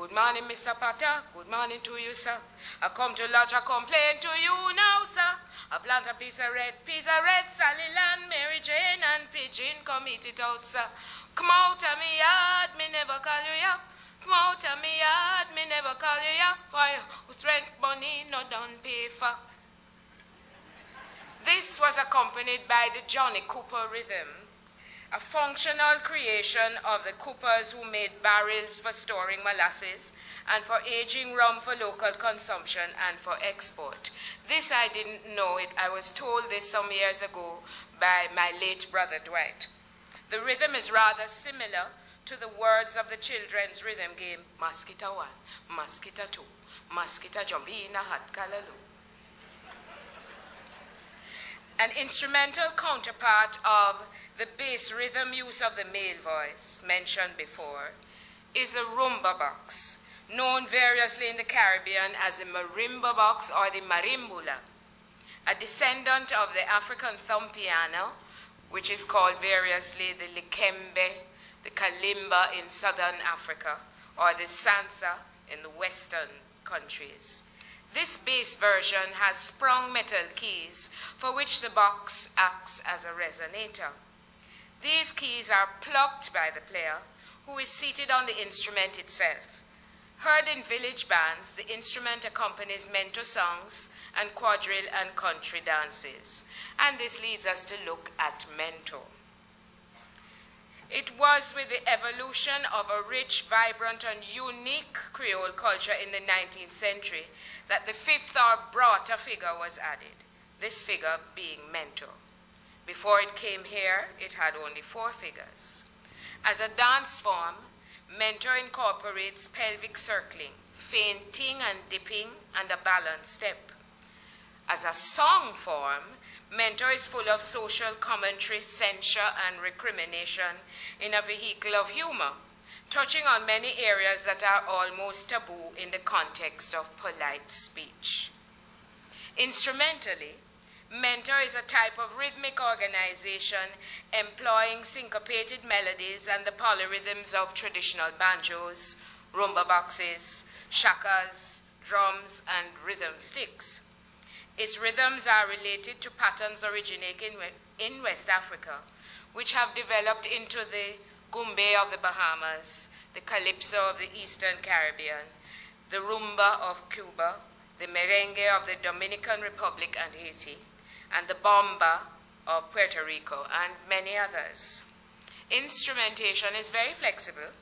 Good morning, Mr. Potter. Good morning to you, sir. I come to lodge a complaint to you now, sir. I plant a piece of red, Sally Land, Mary Jane, and Pigeon, come eat it out, sir. Come out of me yard, me never call you ya. Come out of me yard, me never call you ya. Why, strength money no done pay for. This was accompanied by the Johnny Cooper rhythm, a functional creation of the Coopers who made barrels for storing molasses and for aging rum for local consumption and for export. This I didn't know it. I was told this some years ago by my late brother Dwight. The rhythm is rather similar to the words of the children's rhythm game, Mosquito 1, Mosquito 2, Mosquito jump in a hot callaloo. An instrumental counterpart of the bass rhythm use of the male voice, mentioned before, is a rumba box, known variously in the Caribbean as the marimba box or the marimbula, a descendant of the African thumb piano, which is called variously the likembe, the kalimba in southern Africa, or the sansa in the western countries. This bass version has sprung metal keys for which the box acts as a resonator. These keys are plucked by the player, who is seated on the instrument itself. Heard in village bands, the instrument accompanies mento songs and quadrille and country dances. And this leads us to look at mento. It was with the evolution of a rich, vibrant, and unique Creole culture in the 19th century that the fifth or broader figure was added, this figure being mento. Before it came here, it had only 4 figures. As a dance form, mento incorporates pelvic circling, fainting and dipping, and a balance step. As a song form, mento is full of social commentary, censure, and recrimination in a vehicle of humor, touching on many areas that are almost taboo in the context of polite speech. Instrumentally, mento is a type of rhythmic organization employing syncopated melodies and the polyrhythms of traditional banjos, rumba boxes, shakas, drums, and rhythm sticks. Its rhythms are related to patterns originating in West Africa, which have developed into the gumbe of the Bahamas, the calypso of the Eastern Caribbean, the rumba of Cuba, the merengue of the Dominican Republic and Haiti, and the bomba of Puerto Rico, and many others. Instrumentation is very flexible,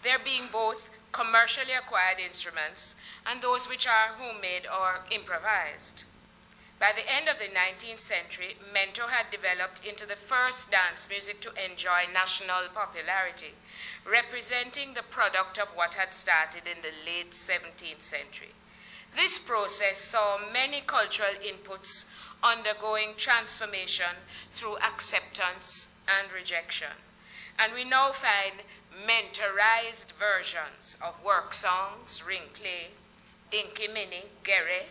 there being both commercially acquired instruments and those which are homemade or improvised. By the end of the 19th century, mento had developed into the first dance music to enjoy national popularity, representing the product of what had started in the late 17th century. This process saw many cultural inputs undergoing transformation through acceptance and rejection. And we now find mentorized versions of work songs, ring play, dinky mini, gere,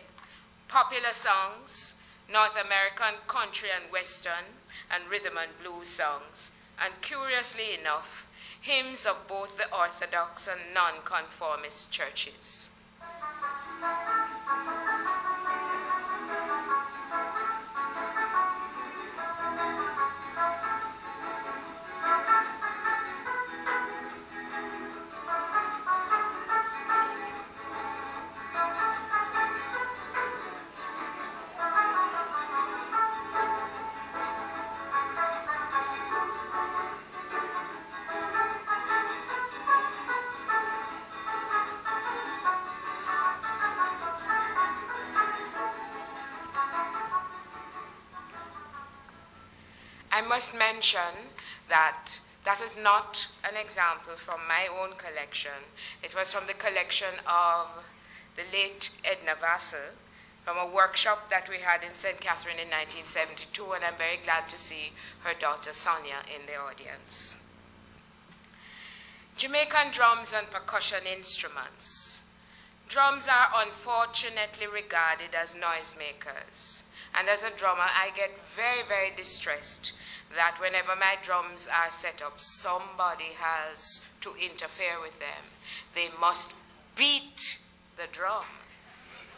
popular songs, North American country and western, and rhythm and blues songs, and curiously enough, hymns of both the Orthodox and nonconformist churches. I must mention that that is not an example from my own collection. It was from the collection of the late Edna Vassell from a workshop that we had in St. Catherine in 1972, and I'm very glad to see her daughter Sonia in the audience. Jamaican drums and percussion instruments. Drums are unfortunately regarded as noisemakers. And as a drummer, I get very, very distressed that whenever my drums are set up, somebody has to interfere with them. They must beat the drum.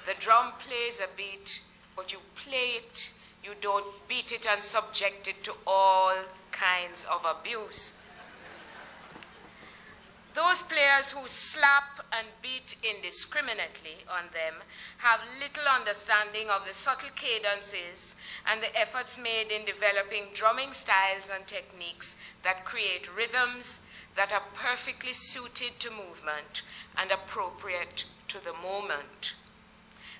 The drum plays a beat, but you play it, you don't beat it and subject it to all kinds of abuse. Those players who slap and beat indiscriminately on them have little understanding of the subtle cadences and the efforts made in developing drumming styles and techniques that create rhythms that are perfectly suited to movement and appropriate to the moment.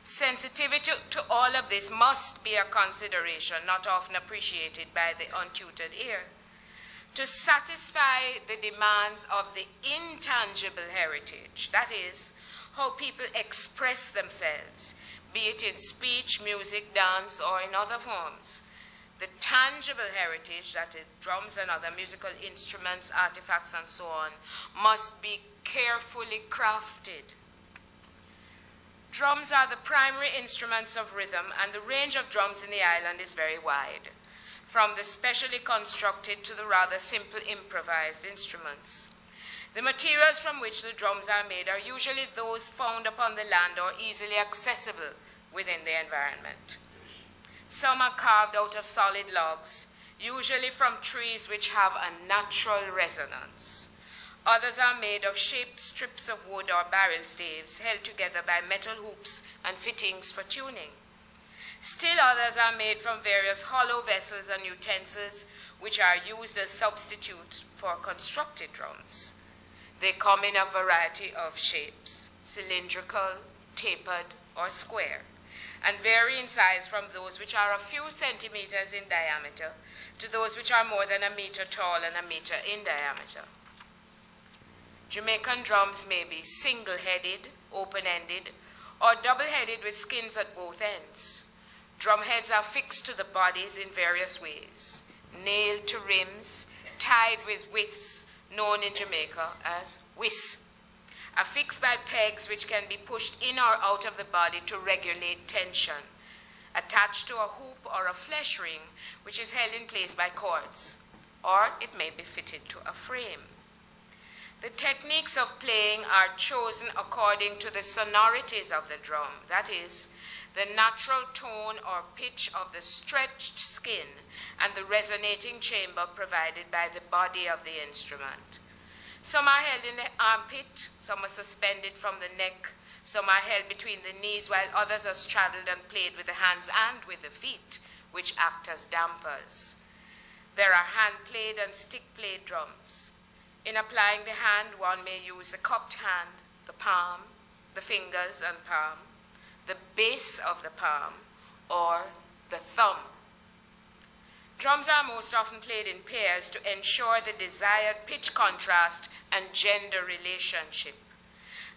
Sensitivity to all of this must be a consideration not often appreciated by the untutored ear. To satisfy the demands of the intangible heritage, that is, how people express themselves, be it in speech, music, dance, or in other forms. The tangible heritage, that is, drums and other musical instruments, artifacts, and so on, must be carefully crafted. Drums are the primary instruments of rhythm, and the range of drums in the island is very wide, from the specially constructed to the rather simple improvised instruments. The materials from which the drums are made are usually those found upon the land or easily accessible within the environment. Some are carved out of solid logs, usually from trees which have a natural resonance. Others are made of shaped strips of wood or barrel staves held together by metal hoops and fittings for tuning. Still others are made from various hollow vessels and utensils which are used as substitutes for constructed drums. They come in a variety of shapes, cylindrical, tapered, or square, and vary in size from those which are a few centimeters in diameter to those which are more than a meter tall and a meter in diameter. Jamaican drums may be single-headed, open-ended, or double-headed with skins at both ends. Drum heads are fixed to the bodies in various ways, nailed to rims, tied with withes, known in Jamaica as whis, affixed by pegs which can be pushed in or out of the body to regulate tension, attached to a hoop or a flesh ring which is held in place by cords, or it may be fitted to a frame. The techniques of playing are chosen according to the sonorities of the drum, that is, the natural tone or pitch of the stretched skin and the resonating chamber provided by the body of the instrument. Some are held in the armpit, some are suspended from the neck, some are held between the knees, while others are straddled and played with the hands and with the feet, which act as dampers. There are hand-played and stick-played drums. In applying the hand, one may use the cupped hand, the palm, the fingers and palm, the base of the palm, or the thumb. Drums are most often played in pairs to ensure the desired pitch contrast and gender relationship.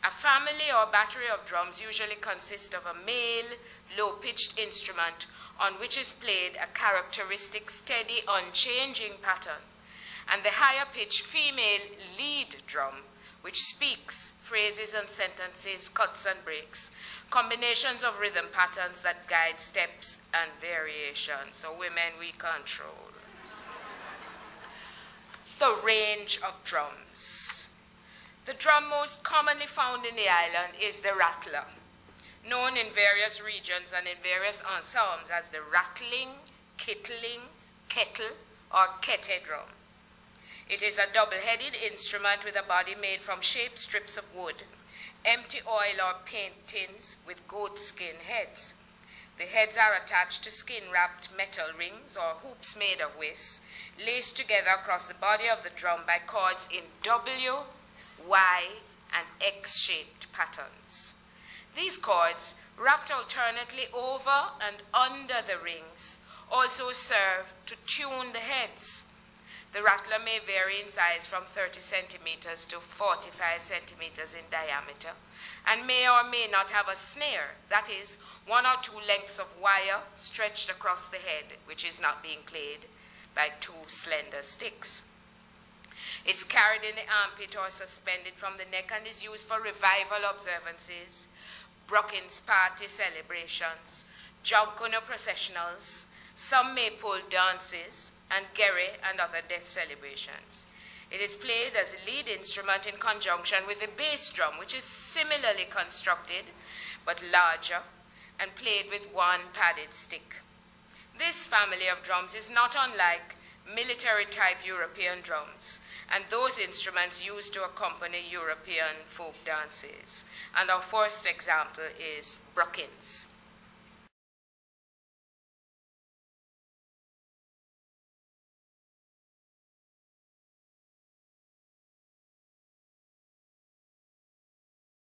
A family or battery of drums usually consists of a male, low-pitched instrument on which is played a characteristic, steady, unchanging pattern, and the higher-pitched female lead drum, which speaks phrases and sentences, cuts and breaks, combinations of rhythm patterns that guide steps and variations. So women, we control. The range of drums. The drum most commonly found in the island is the rattler, known in various regions and in various ensembles as the rattling, kittling, kettle, or kete drum. It is a double-headed instrument with a body made from shaped strips of wood, empty oil or paint tins with goat skin heads. The heads are attached to skin-wrapped metal rings or hoops made of withes, laced together across the body of the drum by cords in W, Y, and X-shaped patterns. These cords, wrapped alternately over and under the rings, also serve to tune the heads. The rattler may vary in size from 30 centimeters to 45 centimeters in diameter, and may or may not have a snare, that is, one or two lengths of wire stretched across the head, which is not being played by two slender sticks. It's carried in the armpit or suspended from the neck and is used for revival observances, Brookings party celebrations, Junkono processionals, some maypole dances, and Gere and other death celebrations. It is played as a lead instrument in conjunction with the bass drum, which is similarly constructed but larger and played with one padded stick. This family of drums is not unlike military-type European drums and those instruments used to accompany European folk dances. And our first example is Brookins.